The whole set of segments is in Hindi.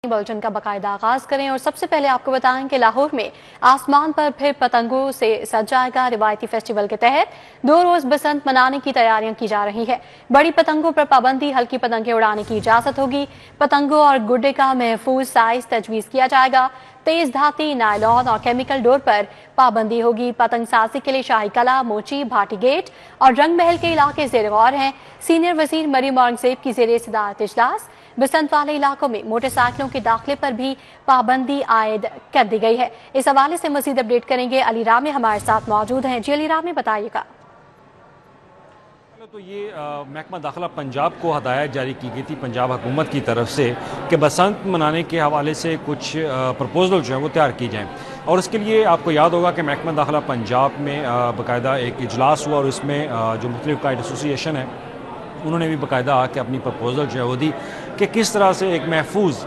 बुलेटिन का बाकायदा आगाज करें और सबसे पहले आपको बताएं कि लाहौर में आसमान पर फिर पतंगों से सज जाएगा। रिवायती फेस्टिवल के तहत 2 रोज बसंत मनाने की तैयारियां की जा रही है। बड़ी पतंगों पर पाबंदी, हल्की पतंगें उड़ाने की इजाजत होगी। पतंगों और गुड्डे का महफूज साइज तजवीज किया जाएगा। तेज धाती, नायलॉन और केमिकल डोर पर पाबंदी होगी। पतंग साजी के लिए शाही कला, मोची, भाटी गेट और रंग महल के इलाके जेर गौर हैं। सीनियर वजीर मरियम औरंगजेब की जेर सदारत इजलास। बसंत वाले इलाकों में मोटरसाइकिलों के दाखिले पर भी पाबंदी आयद कर दी गई है। इस हवाले से मजीद अपडेट करेंगे। अली रामी हमारे साथ मौजूद हैं। जी अली रामी, बताइएगा। तो ये महकमा दाखिला पंजाब को हदायत जारी की गई थी पंजाब हुकूमत की तरफ से कि बसंत मनाने के हवाले से कुछ प्रपोजल जो है वो तैयार की जाएँ। और इसके लिए आपको याद होगा कि महकमा दाखिला पंजाब में बाकायदा एक इजलास हुआ और इसमें जो मुख्तलिफ काइड एसोसिएशन है उन्होंने भी बाकायदा आके अपनी प्रपोजल जो है वो दी कि किस तरह से एक महफूज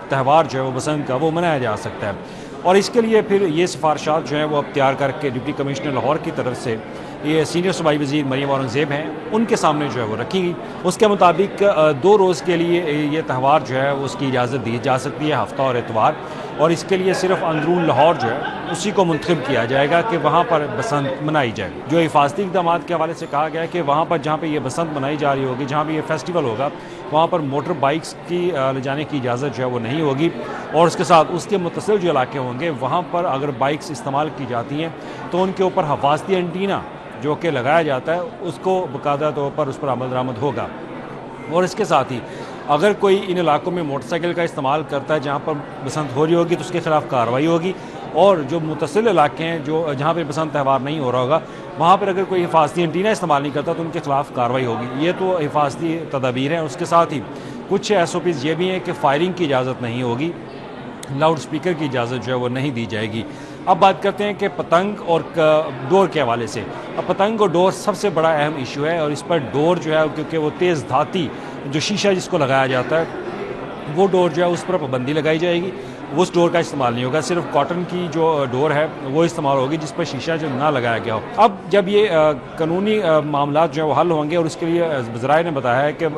त्यौहार जो है वो बसंत का वो मनाया जा सकता है। और इसके लिए फिर ये सिफारशात जो हैं वो अब तैयार करके डिप्टी कमिश्नर लाहौर की तरफ से ये सीनियर सूबाई वज़ीर मरियम औरंगजेब हैं उनके सामने जो है वो रखी गई। उसके मुताबिक 2 रोज़ के लिए ये त्यौहार जो है उसकी इजाज़त दी जा सकती है, हफ्ता और एतवार। और इसके लिए सिर्फ अंदरून लाहौर जो है उसी को मुंतखब किया जाएगा कि वहाँ पर बसंत मनाई जाए। जो हिफाजती इक़दाम के हवाले से कहा गया है कि वहाँ पर जहाँ पर यह बसंत मनाई जा रही होगी, जहाँ पर यह फेस्टिवल होगा, वहाँ पर मोटर बाइक्स की ले जाने की इजाज़त जो है वो नहीं होगी। और उसके साथ उसके मुतसिल जो इलाके होंगे वहाँ पर अगर बाइक्स इस्तेमाल की जाती हैं तो उनके ऊपर हिफाजती एंटीना जो कि लगाया जाता है उसको बाकायदा तौर पर उस पर अमल दरामद होगा। और इसके साथ ही अगर कोई इन इलाकों में मोटरसाइकिल का इस्तेमाल करता है जहाँ पर बसंत हो रही होगी तो उसके खिलाफ कार्रवाई होगी। और जो मुतसिल इलाके हैं जो जहाँ पर बसंत त्यौहार नहीं हो रहा होगा वहाँ पर अगर कोई हिफाजती एंटीना इस्तेमाल नहीं करता तो उनके खिलाफ कार्रवाई होगी। ये तो हिफाजती तदाबीर हैं। उसके साथ ही कुछ SOPs ये भी हैं कि फायरिंग की इजाज़त नहीं होगी, लाउड स्पीकर की इजाज़त जो है वो नहीं दी जाएगी। अब बात करते हैं कि पतंग और डोर के हवाले से। अब पतंग और डोर सबसे बड़ा अहम इशू है और इस पर डोर जो है क्योंकि वो तेज़ धाती जो शीशा जिसको लगाया जाता है वो डोर जो है उस पर पाबंदी लगाई जाएगी। उस डोर का इस्तेमाल नहीं होगा, सिर्फ कॉटन की जो डोर है वो इस्तेमाल होगी जिस पर शीशा जो ना लगाया गया हो। अब जब ये कानूनी मामला जो है वो हल होंगे और उसके लिए वज़राए ने बताया है कि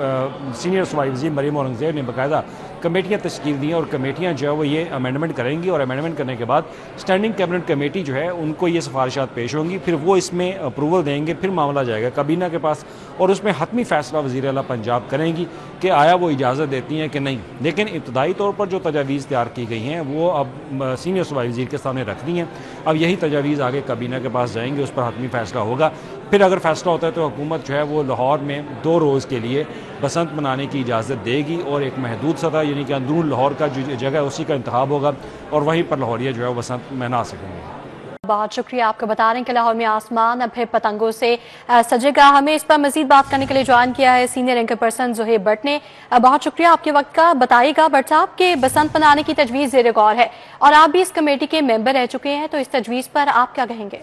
सीनियर सूबाई वज़ीर मरियम औरंगजेब ने बाकायदा कमेटियाँ तश्कील दी हैं और कमेटियाँ जो है वो ये अमेंडमेंट करेंगी और अमेंडमेंट करने के बाद स्टैंडिंग कैबिनेट कमेटी जो है उनको ये सिफारिशात पेश होंगी, फिर वो इसमें अप्रूवल देंगे, फिर मामला जाएगा काबीना के पास और उसमें हतमी फैसला वज़ीर आला पंजाब करेंगी कि आया वो इजाज़त देती हैं कि नहीं। लेकिन इब्तदाई तौर पर जो तजावीज़ तैयार की गई हैं वो अब सीनियर सूबाई वज़ीर के सामने रख दी हैं। अब यही तजावीज़ आगे काबीना के पास जाएंगे, उस पर हतमी फैसला होगा। फिर अगर फैसला होता है तो हुकूमत जो है वो लाहौर में 2 रोज़ के लिए बसंत मनाने की इजाज़त देगी और एक महदूद सतह यानी कि अंदरून लाहौर का जो जगह है उसी का इंतखाब होगा और वहीं पर लाहौरिया जो है बसंत मना सकेंगे। बहुत शुक्रिया। आपको बता रहे हैं कि लाहौर में आसमान अब फिर पतंगों से सजेगा। हमें इस पर मजीद बात करने के लिए ज्वाइन किया है senior anchor person Zuhaib Bhatt ने। बहुत शुक्रिया आपके वक्त का। बताइएगा भट्ट साहब के बसंत मनाने की तजवीज़ ज़ेर गौर है और आप भी इस कमेटी के मेंबर रह चुके हैं, तो इस तजवीज़ पर आप क्या कहेंगे?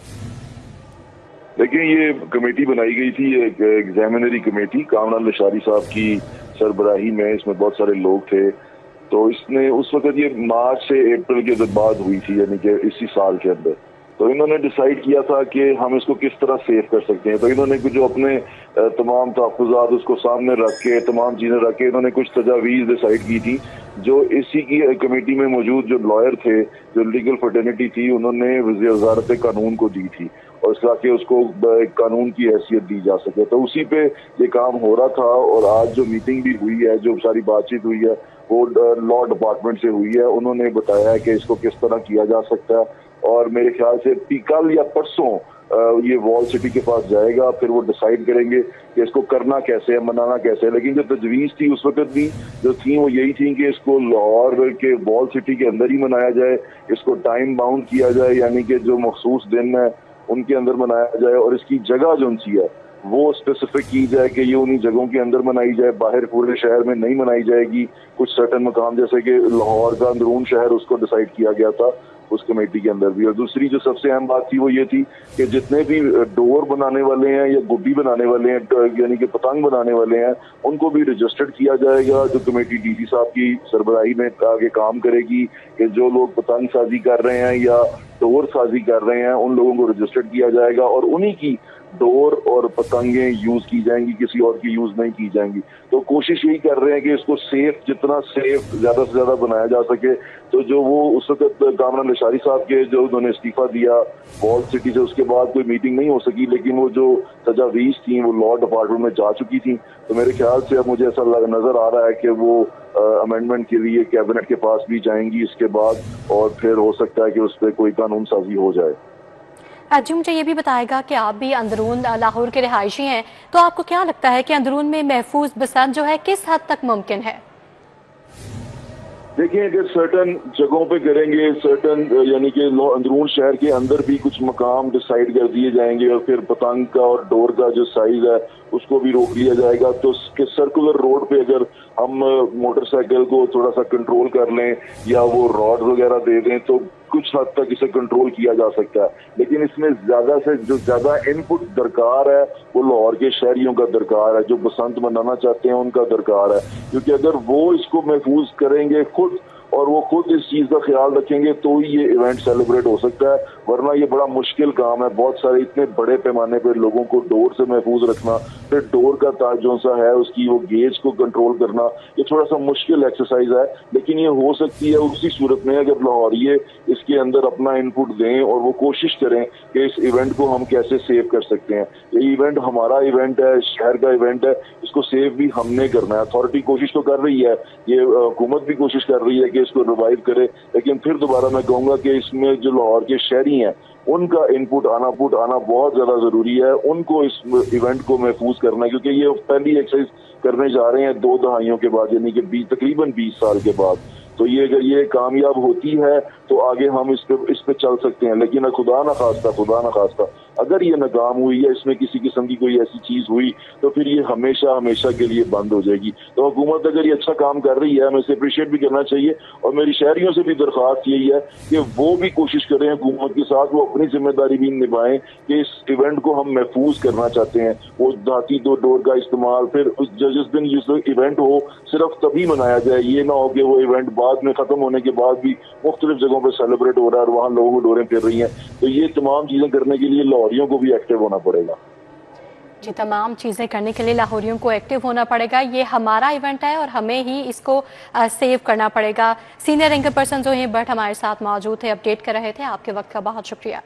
देखिए, ये कमेटी बनाई गई थी, एक एग्जामिनरी कमेटी कामरान लशारी साहब की सरबराही में। इसमें बहुत सारे लोग थे। तो इसने उस वक्त ये मार्च से अप्रैल के बाद हुई थी, यानी कि इसी साल के अंदर। तो इन्होंने डिसाइड किया था कि हम इसको किस तरह सेव कर सकते हैं। तो इन्होंने जो अपने तमाम तहफ़्फ़ुज़ात उसको सामने रख के, तमाम चीज़ें रख के इन्होंने कुछ तजावीज़ डिसाइड की थी जो इसी की कमेटी में मौजूद जो लॉयर थे, जो लीगल फर्टर्निटी थी, उन्होंने वज़ारत कानून को दी थी और ताकि उसको कानून की हैसियत दी जा सके। तो उसी पे ये काम हो रहा था और आज जो मीटिंग भी हुई है, जो सारी बातचीत हुई है वो लॉ डिपार्टमेंट से हुई है। उन्होंने बताया है कि इसको किस तरह किया जा सकता है और मेरे ख्याल से कल या परसों ये वॉल सिटी के पास जाएगा, फिर वो डिसाइड करेंगे कि इसको करना कैसे है, मनाना कैसे है। लेकिन जो तजवीज़ थी उस वक्त भी जो थी वो यही थी कि इसको लाहौर के वॉल सिटी के अंदर ही मनाया जाए, इसको टाइम बाउंड किया जाए, यानी कि जो मखसूस दिन है उनके अंदर मनाया जाए और इसकी जगह जो सी है वो स्पेसिफिक की जाए कि ये उन्हीं जगहों के अंदर मनाई जाए, बाहर पूरे शहर में नहीं मनाई जाएगी। कुछ सर्टन मकाम जैसे कि लाहौर का अंदरून शहर उसको डिसाइड किया गया था उस कमेटी के अंदर भी। और दूसरी जो सबसे अहम बात थी वो ये थी कि जितने भी डोर बनाने वाले हैं या गुड्डी बनाने वाले हैं, यानी कि पतंग बनाने वाले हैं, उनको भी रजिस्टर्ड किया जाएगा। जो कमेटी DC साहब की सरबराही में आगे काम करेगी कि जो लोग पतंग साजी कर रहे हैं या डोर साजी कर रहे हैं उन लोगों को रजिस्टर्ड किया जाएगा और उन्हीं की डोर और पतंगे यूज की जाएंगी, किसी और की यूज नहीं की जाएंगी। तो कोशिश यही कर रहे हैं कि इसको सेफ, जितना सेफ ज्यादा से ज्यादा बनाया जा सके। तो जो वो उस वक्त कामरान लशारी साहब के जो उन्होंने इस्तीफा दिया वॉल सिटी से, उसके बाद कोई मीटिंग नहीं हो सकी, लेकिन वो जो तजावीज थी वो लॉ डिपार्टमेंट में जा चुकी थी। तो मेरे ख्याल से अब मुझे ऐसा नजर आ रहा है कि वो अमेंडमेंट के लिए कैबिनेट के पास भी जाएंगी इसके बाद, और फिर हो सकता है कि उस पर कोई कानून साजी हो जाए। जी, मुझे ये भी बताएगा कि आप भी अंदरून लाहौर के रिहायशी हैं, तो आपको क्या लगता है कि अंदरून में महफूज बसंत जो है किस हद तक मुमकिन है? देखिए, अगर सर्टन जगहों पे करेंगे, सर्टन यानी कि अंदरून शहर के अंदर भी कुछ मकाम डिसाइड कर दिए जाएंगे, और फिर पतंग का और डोर का जो साइज है उसको भी रोक लिया जाएगा। तो सर्कुलर रोड पे अगर हम मोटरसाइकिल को थोड़ा सा कंट्रोल कर लें या वो रॉड वगैरह दे दें तो कुछ हद तक इसे कंट्रोल किया जा सकता है। लेकिन इसमें ज्यादा से जो ज्यादा इनपुट दरकार है वो लाहौर के शहरियों का दरकार है, जो बसंत मनाना चाहते हैं उनका दरकार है। क्योंकि अगर वो इसको महफूज करेंगे खुद, और वो खुद इस चीज का ख्याल रखेंगे, तो ही ये इवेंट सेलिब्रेट हो सकता है। वरना ये बड़ा मुश्किल काम है, बहुत सारे इतने बड़े पैमाने पर लोगों को डोर से महफूज रखना, फिर डोर का ताज जो सा है उसकी वो गेज को कंट्रोल करना, ये थोड़ा सा मुश्किल एक्सरसाइज है। लेकिन ये हो सकती है उसी सूरत में अगर लाहौरिये इसके अंदर अपना इनपुट दें और वो कोशिश करें कि इस इवेंट को हम कैसे सेव कर सकते हैं। ये इवेंट हमारा इवेंट है, शहर का इवेंट है, इसको सेव भी हमने करना है। अथॉरिटी कोशिश तो कर रही है, ये हुकूमत भी कोशिश कर रही है कि इसको रिवाइव करे, लेकिन फिर दोबारा मैं कहूंगा कि इसमें जो लाहौर के शहरी हैं उनका इनपुट आना बहुत ज्यादा जरूरी है। उनको इस इवेंट को महफूज करना है, क्योंकि ये पहली एक्सरसाइज करने जा रहे हैं 2 दहाइयों के बाद, यानी कि तकरीबन 20 साल के बाद। तो ये अगर ये कामयाब होती है तो आगे हम इस पे चल सकते हैं। लेकिन खुदा ना खास्ता अगर ये नाकाम हुई या इसमें किसी किस्म की कोई ऐसी चीज हुई तो फिर ये हमेशा के लिए बंद हो जाएगी। तो हुकूमत अगर ये अच्छा काम कर रही है हमें इसे अप्रिशिएट भी करना चाहिए। और मेरी शहरियों से भी दरख्वास्त यही है कि वो भी कोशिश करें हुकूमत के साथ, वो अपनी जिम्मेदारी भी निभाएं कि इस इवेंट को हम महफूज करना चाहते हैं। वो धाती डोर का इस्तेमाल फिर जिस दिन इवेंट हो सिर्फ तभी मनाया जाए, ये ना हो कि वो इवेंट बाद में खत्म होने के बाद भी मुख्तलिफ जगहों पर सेलिब्रेट हो रहा है और वहाँ लोगों को डोरें फिर रही हैं। तो ये तमाम चीजें करने के लिए लाहौरियों को भी एक्टिव होना पड़ेगा। जी, तमाम चीज़ें करने के लिए लाहौरियों को एक्टिव होना पड़ेगा। ये हमारा इवेंट है और हमें ही इसको सेव करना पड़ेगा। सीनियर एंकर पर्सन जो हैं बट हमारे साथ मौजूद थे, अपडेट कर रहे थे। आपके वक्त का बहुत शुक्रिया।